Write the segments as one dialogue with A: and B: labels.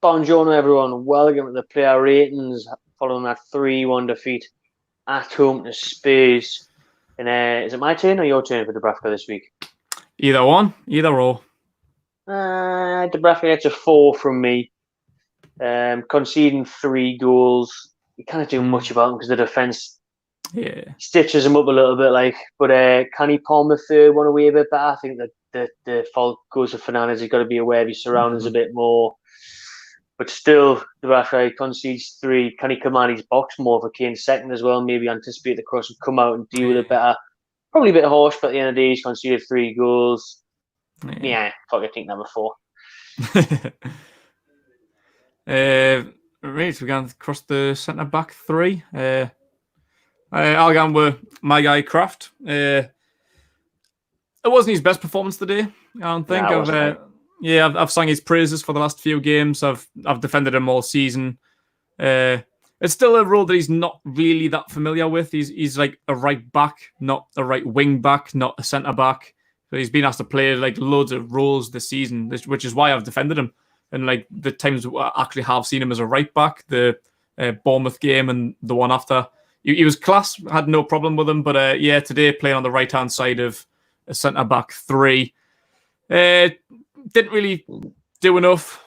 A: Buongiorno, everyone. Welcome to the player ratings following that 3-1 defeat at home to Spurs. And is it my turn or your turn for Dúbravka this week?
B: Either one, either or.
A: Dúbravka gets a 4 from me. Conceding 3 goals. You can't do much about him because the defence stitches him up a little bit. But can he palm the third one away a bit better? I think that the fault goes to Fernández. He's got to be aware of his surroundings a bit more. But still, Dúbravka concedes 3. Can he command his box more for Kane's second as well? Maybe anticipate the cross and come out and deal with it better. Probably a bit harsh, but at the end of the day, he's conceded 3 goals. Yeah, I think number 4.
B: Right, we're going across the centre back 3. I'll go with my guy Krafth. It wasn't his best performance today, I don't think. I've sung his praises for the last few games. I've defended him all season. It's still a role that he's not really that familiar with. He's like a right back, not a right wing back, not a centre back. So he's been asked to play like loads of roles this season, which is why I've defended him. And like the times I actually have seen him as a right back, the Bournemouth game and the one after, he was class. Had no problem with him. But today playing on the right hand side of a centre back 3. Didn't really do enough.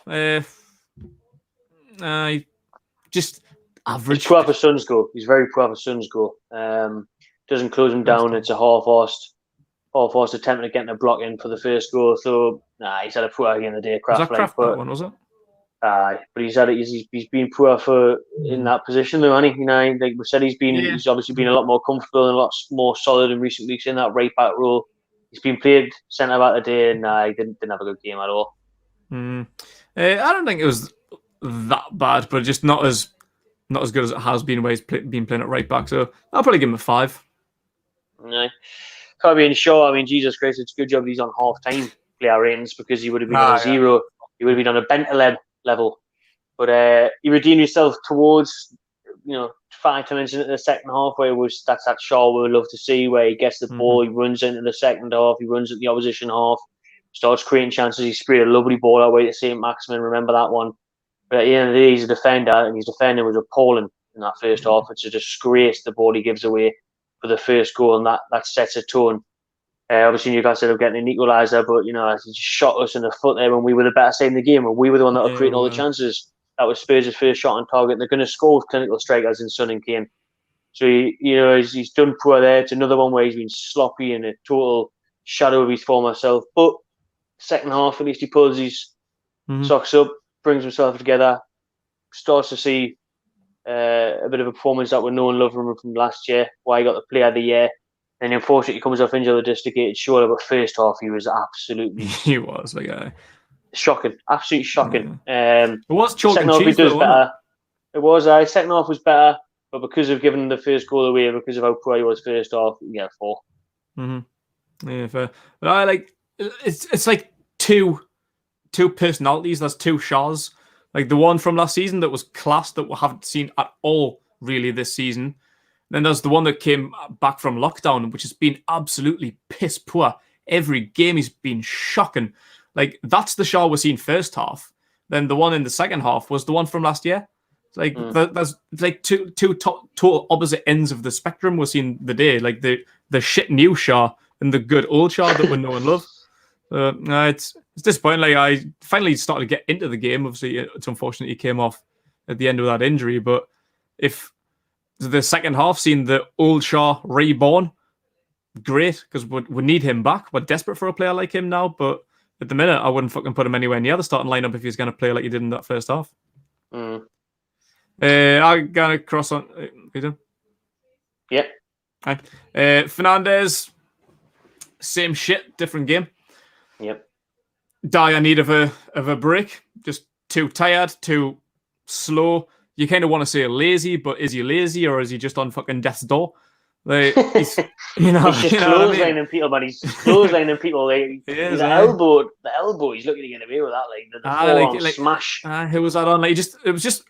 B: Just average.
A: He's poor for Son's goal. He's very poor for Son's goal. Doesn't close him down. It's a half-arsed attempt at getting a block in for the first goal. So, he's had a poor game of the day.
B: Was that Krafth, that one, was it?
A: But he's been poor for in that position though, hasn't he? Like we said, he's obviously been a lot more comfortable and a lot more solid in recent weeks in that right back role. He's been played centre back today, and he didn't have a good game at all.
B: I don't think it was that bad, but just not as good as it has been where he's been playing at right back. So I'll probably give him a 5.
A: No. Fabian Schär, I mean, Jesus Christ, it's a good job he's on half-time player ratings because he would have been on a 0. He would have been on a Bentaleb level. But he redeemed himself towards, 5 minutes into the second half, where that's that Schär we would love to see, where he gets the ball, he runs into the second half, he runs at the opposition half, starts creating chances. He sprayed a lovely ball away to Saint-Maximin, remember that one. But at the end of the day, he's a defender, and his defending was appalling in that first half. It's a disgrace the ball he gives away for the first goal, and that sets a tone. Obviously, Newcastle are getting an equaliser, but he just shot us in the foot there when we were the better side in the game, and we were the one that were creating all the chances. That was Spurs' first shot on target. They're going to score with clinical strikers in Son and Kane. So he's done poor there. It's another one where he's been sloppy and a total shadow of his former self. But second half, at least he pulls his socks up, brings himself together, starts to see a bit of a performance that we know and love from last year, why he got the player of the year. And unfortunately, he comes off injured with a dislocated shoulder. But first half, he was absolutely shocking, absolutely shocking.
B: It was chalk
A: second
B: and
A: half
B: cheese,
A: he does better. It was. Second half was better, but because of giving the first goal away, because of how poor he was first half, 4.
B: Yeah, fair. But I like it's like two personalities. There's 2 Schärs. Like the one from last season that was class that we haven't seen at all really this season. Then there's the one that came back from lockdown, which has been absolutely piss poor. Every game he's been shocking. Like that's the Schär we're seeing first half. Then the one in the second half was the one from last year. It's like there's like two total opposite ends of the spectrum we're seeing the day. Like the shit new Schär and the good old Schär that we know and love. It's disappointing. Like I finally started to get into the game. Obviously, it's unfortunate he came off at the end of that injury. But if the second half seeing the old Schär reborn, great, because we need him back. We're desperate for a player like him now. But at the minute, I wouldn't fucking put him anywhere near the starting lineup if he's going to play like he did in that first half. I'm going to cross on. You doing?
A: Yeah.
B: Hi. Fernández, same shit, different game.
A: Yep.
B: Dire need of a break. Just too tired, too slow. You kind of want to say lazy, but is he lazy or is he just on fucking death's door? Like, he's just
A: clotheslining people, man. He's clotheslining people. Like, the elbow. He's looking to get away with that. Like the forearm smash.
B: Who was that on? Like, it was just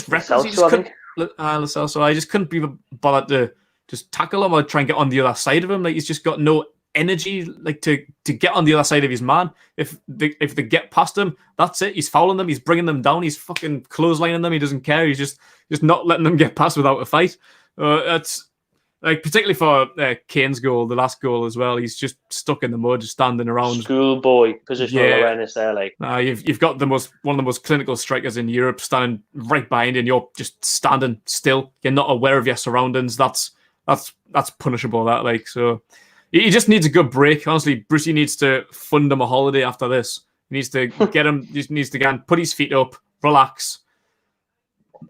B: reckless. So I just couldn't be bothered to just tackle him or try and get on the other side of him. Like he's just got no energy like to get on the other side of his man. If they get past him, that's it. He's fouling them. He's bringing them down. He's fucking clotheslining them. He doesn't care. He's just not letting them get past without a fight. It's like particularly for Kane's goal, the last goal as well. He's just stuck in the mud, just standing around.
A: Schoolboy positional awareness there. Like
B: you've got one of the most clinical strikers in Europe standing right behind you, and you're just standing still. You're not aware of your surroundings. That's punishable. That like so. He just needs a good break. Honestly, Brucey needs to fund him a holiday after this. He needs to get him. Just needs to again put his feet up, relax.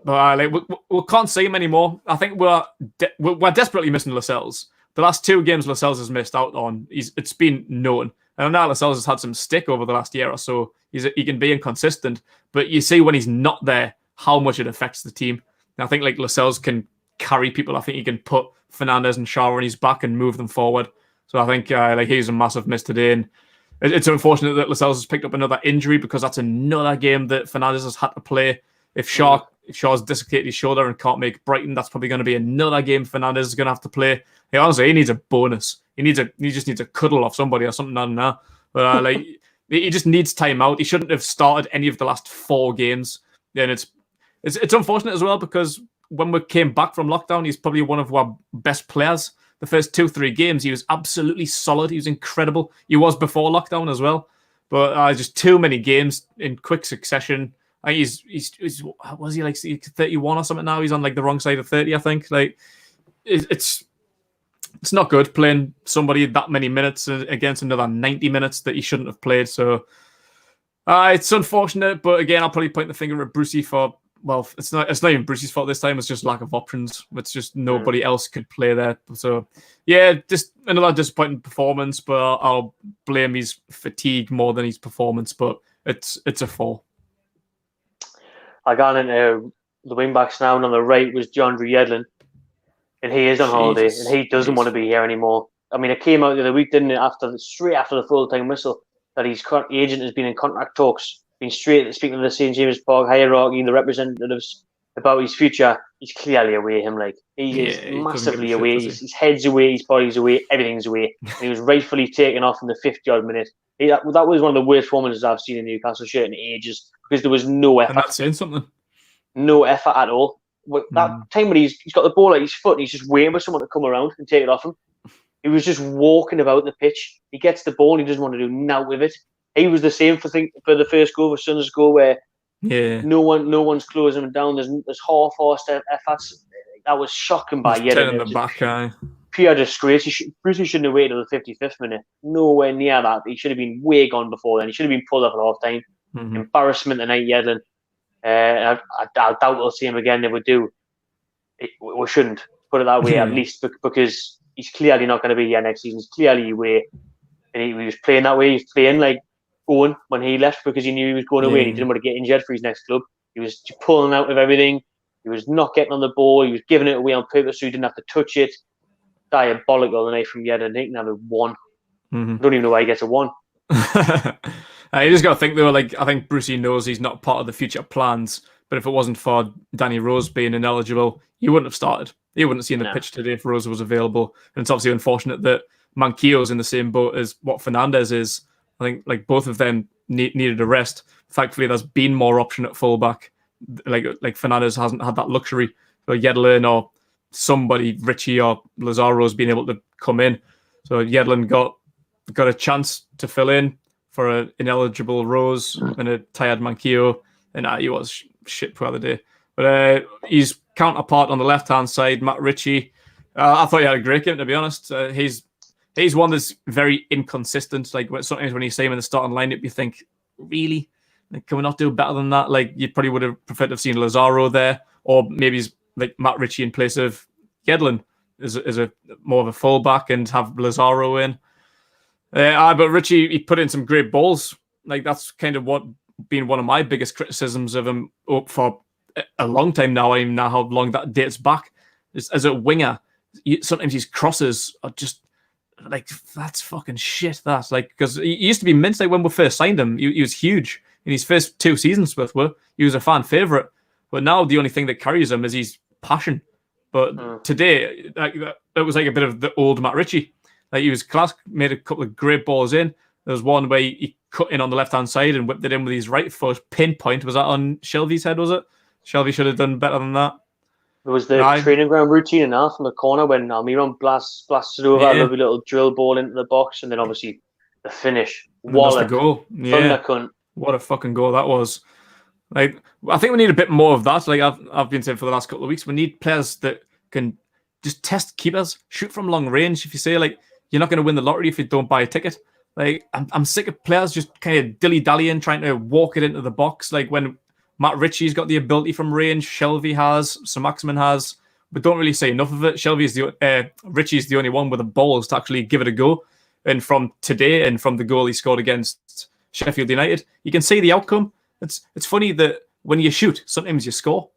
B: But we can't see him anymore. I think we're desperately missing Lascelles. The last 2 games Lascelles has missed out on, it's been known. And now Lascelles has had some stick over the last year or so. He can be inconsistent, but you see when he's not there how much it affects the team. And I think like Lascelles can carry people. I think he can put Fernández and Schär on his back and move them forward. So I think he's a massive miss today, and it's unfortunate that Lascelles has picked up another injury because that's another game that Fernández has had to play. If Shaw's dislocated his shoulder and can't make Brighton, that's probably going to be another game Fernández is going to have to play. Honestly, he needs a bonus. He just needs a cuddle off somebody or something. I don't know. But he just needs time out. He shouldn't have started any of the last 4 games. And it's unfortunate as well because when we came back from lockdown, he's probably one of our best players. The first 2-3 games, he was absolutely solid. He was incredible. He was before lockdown as well. But just too many games in quick succession. I think he's was he like 31 or something now? He's on like the wrong side of 30, I think. Like it's not good playing somebody that many minutes against another 90 minutes that he shouldn't have played. So it's unfortunate, but again, I'll probably point the finger at Brucey for. Well, it's not even Brucey's fault this time. It's just lack of options. It's just nobody else could play there. So, yeah, just another disappointing performance. But I'll blame his fatigue more than his performance. But it's a 4.
A: I got into the wing backs now, and on the right was DeAndre Yedlin, and he is on holiday, and he doesn't want to be here anymore. I mean, it came out the other week, didn't it? Straight after the full-time whistle, that his agent has been in contract talks. Been straight speaking to the St. James Park hierarchy and the representatives about his future. He's clearly away. He is massively away. His head's away, his body's away, everything's away. And he was rightfully taken off in the 50-odd minute. That was one of the worst performances I've seen in Newcastle shirt in ages because there was no effort.
B: And that's saying something.
A: No effort at all. That time when he's got the ball at his foot and he's just waiting for someone to come around and take it off him. He was just walking about the pitch. He gets the ball and he doesn't want to do nothing with it. He was the same for the first goal, for Sun's goal, where no one's closing him down. There's half-arsed efforts. That was shocking by Yedlin.
B: Turning the back eye.
A: Pure disgrace. Brucey shouldn't have waited till the 55th minute. Nowhere near that. He should have been way gone before then. He should have been pulled up at half-time. Embarrassment tonight, Yedlin. I doubt we'll see him again. If we do, we shouldn't put it that way, at least, because he's clearly not going to be here next season. He's clearly away. And he was playing that way. He was playing like Owen when he left because he knew he was going away and he didn't want to get injured for his next club. He was pulling out of everything. He was not getting on the ball. He was giving it away on purpose so he didn't have to touch it. Diabolical tonight from Yedlin. He can have a 1. I don't even know why he gets a 1.
B: You just got to think, though, like, I think Brucey knows he's not part of the future plans, but if it wasn't for Danny Rose being ineligible, he wouldn't have started. He wouldn't have seen the pitch today if Rose was available. And it's obviously unfortunate that Manquillo's in the same boat as what Fernández is. I think like both of them needed a rest. Thankfully, there's been more option at fullback. Like Fernández hasn't had that luxury. So Yedlin or somebody, Ritchie or Lazaro, has been able to come in. So Yedlin got a chance to fill in for an ineligible Rose and a tired Manquillo, and he was shit for the day. But his counterpart on the left-hand side, Matt Ritchie, I thought he had a great game, to be honest. He's one that's very inconsistent. Like sometimes when you see him in the starting lineup, you think, really? Like, can we not do better than that? Like you probably would have preferred to have seen Lazaro there, or maybe he's like Matt Ritchie in place of Yedlin as a more of a fullback and have Lazaro in. But Ritchie, he put in some great balls. Like that's kind of what been one of my biggest criticisms of him up for a long time now. I don't even know how long that dates back. As a winger, sometimes his crosses are just like, that's fucking shit. That's like, because he used to be minced. Like when we first signed him, he was huge in his first 2 seasons with us. He was a fan favorite, but now the only thing that carries him is his passion. But today, like it was like a bit of the old Matt Ritchie. Like, he was class, made a couple of great balls in. There was one where he cut in on the left-hand side and whipped it in with his right foot. Pinpoint. Was that on Shelvey's head, was it? Shelvey should have done better than that.
A: It was the training ground routine and that from the corner when Almirón blasted over a lovely little drill ball into the box, and then obviously the finish.
B: Wallop. The goal. Yeah.
A: Cunt.
B: What a fucking goal that was. Like, I think we need a bit more of that. Like I've been saying for the last couple of weeks, we need players that can just test keepers, shoot from long range. If you say, like, you're not going to win the lottery if you don't buy a ticket. Like, I'm sick of players just kind of dilly-dallying, trying to walk it into the box. Like, when Matt Ritchie's got the ability from range, Shelvey has, Saint-Maximin has, but don't really say enough of it. Ritchie's the only one with the balls to actually give it a go. And from today, and from the goal he scored against Sheffield United, you can see the outcome. It's funny that when you shoot, sometimes you score.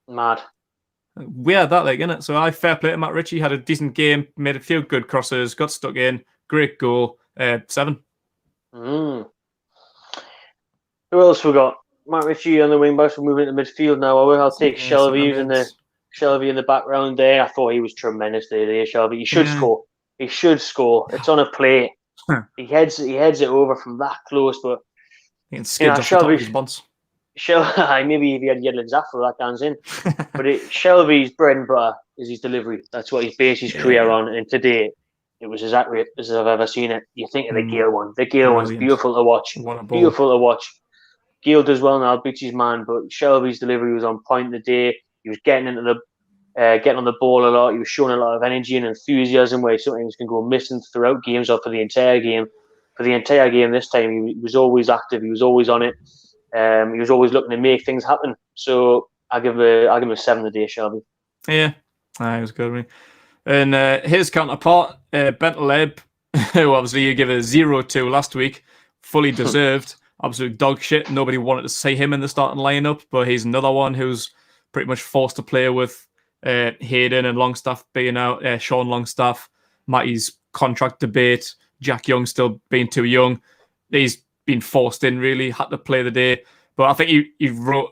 A: Mad.
B: Weird that, like, innit? So fair play to Matt Ritchie, had a decent game, made a few good crosses, got stuck in, great goal, 7.
A: Who else we got? Matt Ritchie on the wing backs. We're moving into midfield now. I'll take Shelvey in the background there. I thought he was tremendous there, Shelvey. He should score. He should score. It's on a play. He heads it over from that close, but
B: he can skid off the top of his bonds.
A: Maybe if he had Yedlin's afro, that counts in. But Shelvey's bread and butter is his delivery. That's what he's based his career on. And today, it was as accurate as I've ever seen it. You think of the Gayle one. The Gayle one's beautiful to watch. Beautiful to watch. Gayle does well now, beats his man, but Shelvey's delivery was on point today. He was getting on the ball a lot. He was showing a lot of energy and enthusiasm where sometimes can go missing throughout games or for the entire game. For the entire game this time, he was always active. He was always on it. He was always looking to make things happen. So I'll give him a 7 today, Shelvey.
B: Yeah, it was good. And his counterpart, Bentaleb, who obviously you give a 0 to last week, fully deserved. Absolute dog shit. Nobody wanted to see him in the starting lineup, but he's another one who's pretty much forced to play with Hayden and Longstaff being out, Sean Longstaff, Matty's contract debate, Jack Young still being too young. He's been forced in, really, had to play the day. But I think he wrote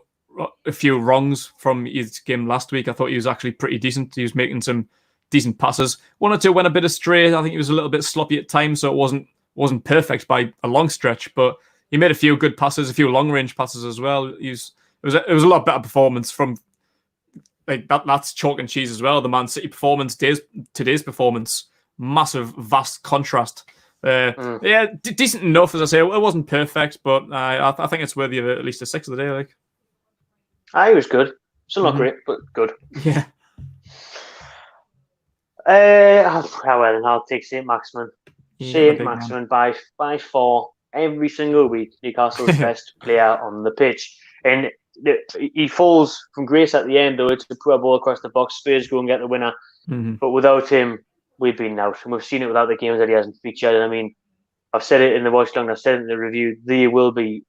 B: a few wrongs from his game last week. I thought he was actually pretty decent. He was making some decent passes. 1 or 2 went a bit astray. I think he was a little bit sloppy at times, so it wasn't perfect by a long stretch, but he made a few good passes, a few long-range passes as well. It was a lot better performance from, like, that's chalk and cheese as well. The Man City performance, today's performance, massive, vast contrast. Yeah, decent enough, as I say. It wasn't perfect, but I think it's worthy of at least a 6 of the day. Like,
A: he was good. Still not great, but good.
B: Yeah.
A: I'll take Saint-Maximin. Saint-Maximin by 4 every single week. Newcastle's best player on the pitch, and he falls from grace at the end. Though it's a poor ball across the box, Spurs go and get the winner. But without him, we've been out, and we've seen it without the games that he hasn't featured. And I mean, I've said it in the watch long, I've said it in the review. There will be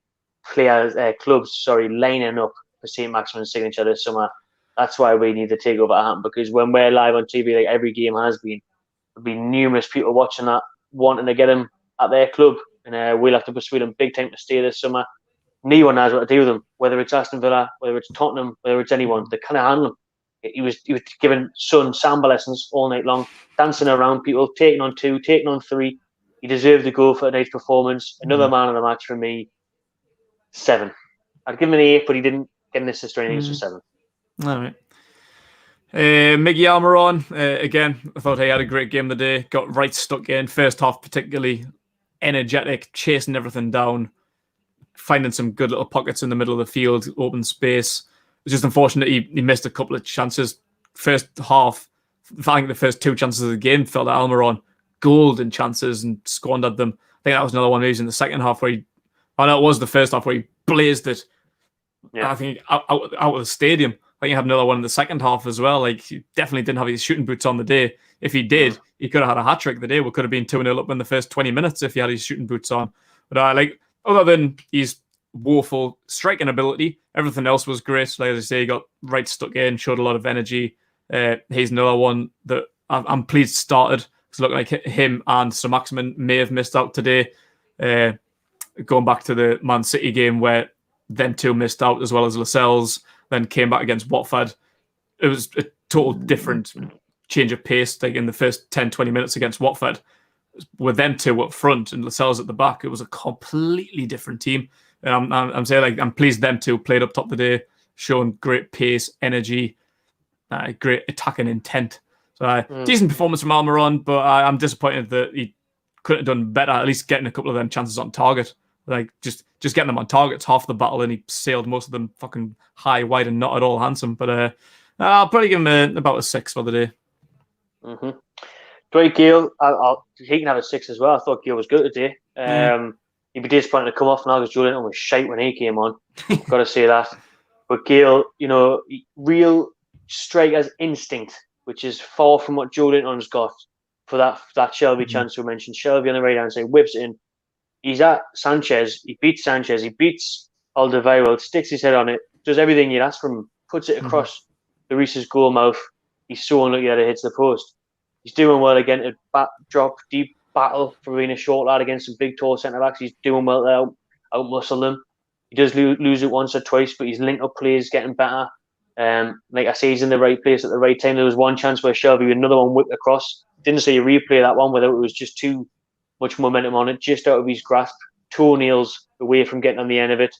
A: clubs lining up for Saint-Maximin's signature this summer. That's why we need the takeover to happen, because when we're live on TV, like every game has been, there'll be numerous people watching that, wanting to get him at their club, and we'll have to persuade them big time to stay this summer. No one knows what to do with him, whether it's Aston Villa, whether it's Tottenham, whether it's anyone. They can't handle him. He was giving Son samba lessons all night long, dancing around people, taking on 2, taking on 3. He deserved to go for a night's performance. Another man of the match for me, 7. I'd give him an 8, but he didn't get an assist or anything, so 7.
B: All right. Miguel Almirón, again, I thought he had a great game today. Got right stuck in. First half particularly energetic, chasing everything down, finding some good little pockets in the middle of the field, open space. It's just unfortunate he missed a couple of chances. First half, I think the first 2 chances of the game felt like Almirón golden chances and squandered them. I think that was another one of these in the second half where it was the first half where he blazed it. Yeah. I think out of the stadium. I think he had another one in the second half as well. Like, he definitely didn't have his shooting boots on the day. If he did, he could have had a hat-trick the day. We could have been 2-0 up in the first 20 minutes if he had his shooting boots on. But other than his woeful striking ability, everything else was great. Like, as I say, he got right stuck in, showed a lot of energy. He's another one that I'm pleased started. It looked like him and Saint-Maximin may have missed out today. Going back to the Man City game where them 2 missed out, as well as Lascelles, then came back against Watford. It was a total different change of pace, like in the first 10, 20 minutes against Watford. with them two up front and Lascelles at the back, it was a completely different team. And I'm saying, like, I'm pleased them two played up top today, showing great pace, energy, great attacking intent. So decent performance from Almirón, but I'm disappointed that he couldn't have done better, at least getting a couple of them chances on target. Like, just getting them on target's half the battle, and he sailed most of them fucking high, wide, and not at all handsome. But I'll probably give him about a 6 for the day.
A: Mm-hmm. Dwight Gayle, he can have a 6 as well. I thought Gayle was good today. He'd be disappointed to come off now because Julian was shite when he came on. Got to say that. But Gayle, real striker's instinct, which is far from what Joelinton's got for that Shelvey chance we mentioned. Shelvey on the right hand side, whips it in. He's at Sanchez. He beats Sanchez. He beats Alderweireld, sticks his head on it, does everything you'd ask from him, puts it across the Reese's goal mouth. He's so unlucky that it hits the post. He's doing well again to drop deep battle for being a short lad against some big, tall centre-backs. He's doing well to out-muscle them. He does lose it once or twice, but his link-up play is getting better. Like I say, he's in the right place at the right time. There was one chance where Shelvey, another one whipped across. Didn't see a replay of that one, whether it was just too much momentum on it, just out of his grasp, toenails away from getting on the end of it.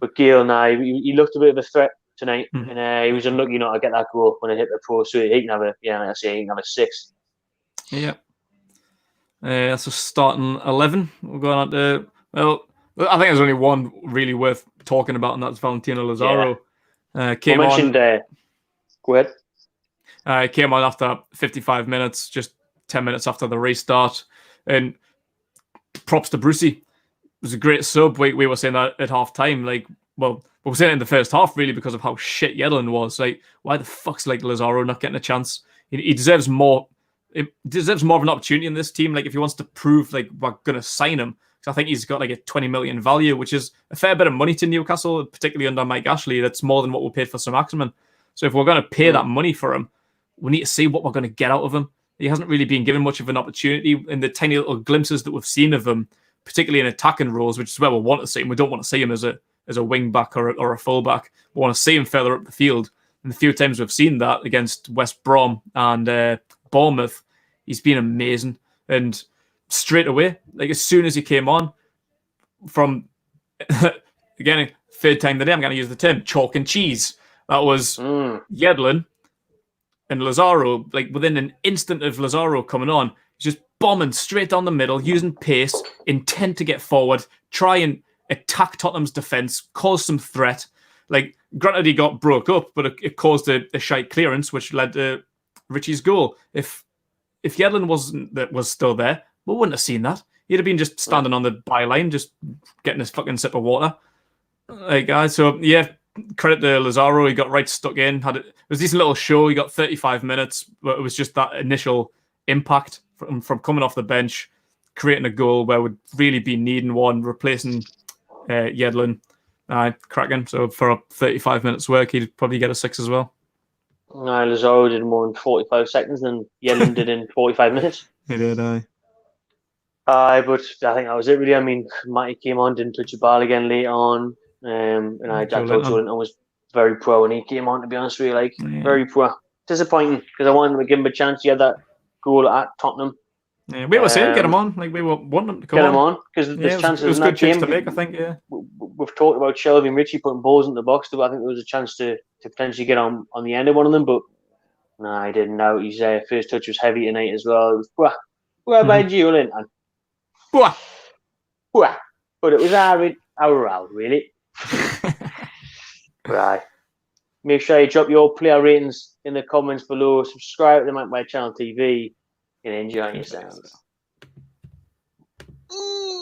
A: But Gayle, he looked a bit of a threat tonight, and he was unlucky not to get that goal when it hit the post. So he can have a 6.
B: Yeah. That's a starting 11. We're going on to, I think there's only one really worth talking about, and that's Valentino Lazaro. Came on.
A: Go ahead.
B: Came on after 55 minutes, just 10 minutes after the restart. And props to Brucey. It was a great sub. We were saying that at half time. Like, well, we were saying it in the first half, really, because of how shit Yedlin was. Like, why the fuck's like Lazaro not getting a chance? He deserves more. It deserves more of an opportunity in this team. Like, if he wants to prove like we're gonna sign him, because I think he's got like a 20 million value, which is a fair bit of money to Newcastle, particularly under Mike Ashley. That's more than what we paid for Saint-Maximin. So if we're gonna pay that money for him, we need to see what we're gonna get out of him. He hasn't really been given much of an opportunity in the tiny little glimpses that we've seen of him, particularly in attacking roles, which is where we want to see him. We don't want to see him as a wing back or a full back. We want to see him further up the field. And the few times we've seen that against West Brom and Bournemouth, he's been amazing. And straight away, like as soon as he came on, from again, third time today, I'm going to use the term chalk and cheese. That was Yedlin and Lazaro, like within an instant of Lazaro coming on, just bombing straight down the middle, using pace, intent to get forward, try and attack Tottenham's defence, cause some threat. Like, granted, he got broke up, but it caused a shite clearance, which led to Ritchie's goal. If Yedlin was still there, we wouldn't have seen that. He'd have been just standing on the byline, just getting his fucking sip of water. Like, guys, so yeah, credit to Lazaro. He got right stuck in. It was a decent little show. He got 35 minutes, but it was just that initial impact from coming off the bench, creating a goal where we'd really be needing one, replacing Yedlin. Cracking. So for 35 minutes work, he'd probably get a 6 as well.
A: No, Lazaro did more in 45 seconds than Yedlin did in 45 minutes.
B: He did, aye.
A: But I think that was it, really. I mean, Matty came on, didn't touch the ball again late on. And I thought Joelinton was very poor when he came on, to be honest with you. Very poor. Disappointing, because I wanted to give him a chance. He had that goal at Tottenham.
B: Yeah, we were saying get him on. Like, we were wanting him to come on.
A: Get him on, because there's chances.
B: It was a good chance to make, I think, yeah.
A: We've talked about Shelvey and Ritchie putting balls in the box, but I think there was a chance to potentially get on the end of one of them, but no, he didn't know. His first touch was heavy tonight as well. It was by Joelinton. But it was our round, really. Right. Make sure you drop your player ratings in the comments below. Subscribe to my channel TV and enjoy yourselves.